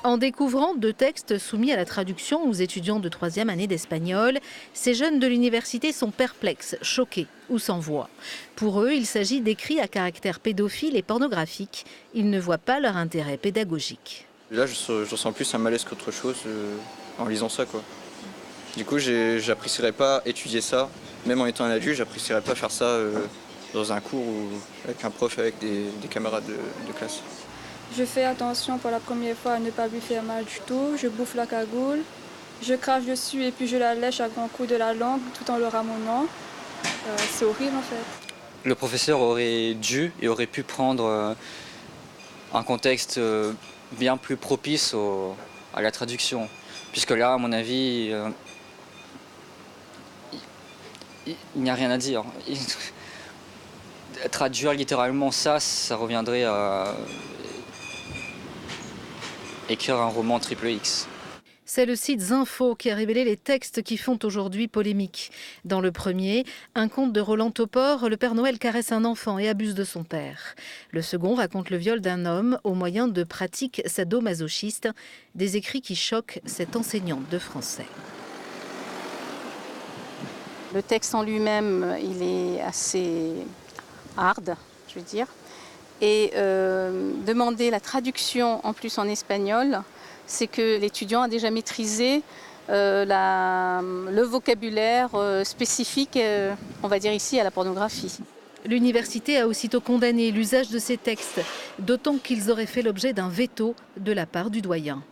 En découvrant 2 textes soumis à la traduction aux étudiants de 3e année d'espagnol, ces jeunes de l'université sont perplexes, choqués ou sans voix. Pour eux, il s'agit d'écrits à caractère pédophile et pornographique. Ils ne voient pas leur intérêt pédagogique. Là, je ressens plus un malaise qu'autre chose en lisant ça, quoi. Du coup, j'apprécierais pas étudier ça, même en étant un adulte, j'apprécierais pas faire ça dans un cours ou avec un prof, avec des camarades de classe. Je fais attention pour la première fois à ne pas lui faire mal du tout. Je bouffe la cagoule, je crache dessus et puis je la lèche à grands coups de la langue tout en le ramenant. C'est horrible en fait. Le professeur aurait dû et aurait pu prendre un contexte bien plus propice à la traduction. Puisque là, à mon avis, il n'y a rien à dire. Traduire littéralement ça reviendrait à écrire un roman triple X. C'est le site Zinfo qui a révélé les textes qui font aujourd'hui polémique. Dans le premier, un conte de Roland Topor, le Père Noël caresse un enfant et abuse de son père. Le second raconte le viol d'un homme au moyen de pratiques sadomasochistes, des écrits qui choquent cette enseignante de français. Le texte en lui-même, il est assez hard, je veux dire. Et demander la traduction en plus en espagnol, c'est que l'étudiant a déjà maîtrisé le vocabulaire spécifique, on va dire ici, à la pornographie. L'université a aussitôt condamné l'usage de ces textes, d'autant qu'ils auraient fait l'objet d'un veto de la part du doyen.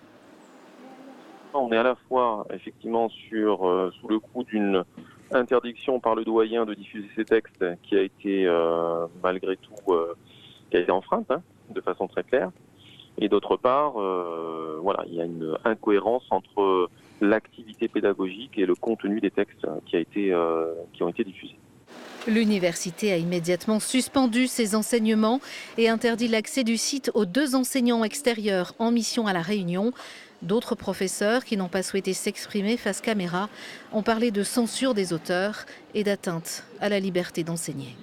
On est à la fois effectivement sous le coup d'une interdiction par le doyen de diffuser ces textes qui a été malgré tout qui a été enfreinte de façon très claire. Et d'autre part, voilà, il y a une incohérence entre l'activité pédagogique et le contenu des textes qui ont été diffusés. L'université a immédiatement suspendu ses enseignements et interdit l'accès du site aux 2 enseignants extérieurs en mission à La Réunion. D'autres professeurs qui n'ont pas souhaité s'exprimer face caméra ont parlé de censure des auteurs et d'atteinte à la liberté d'enseigner.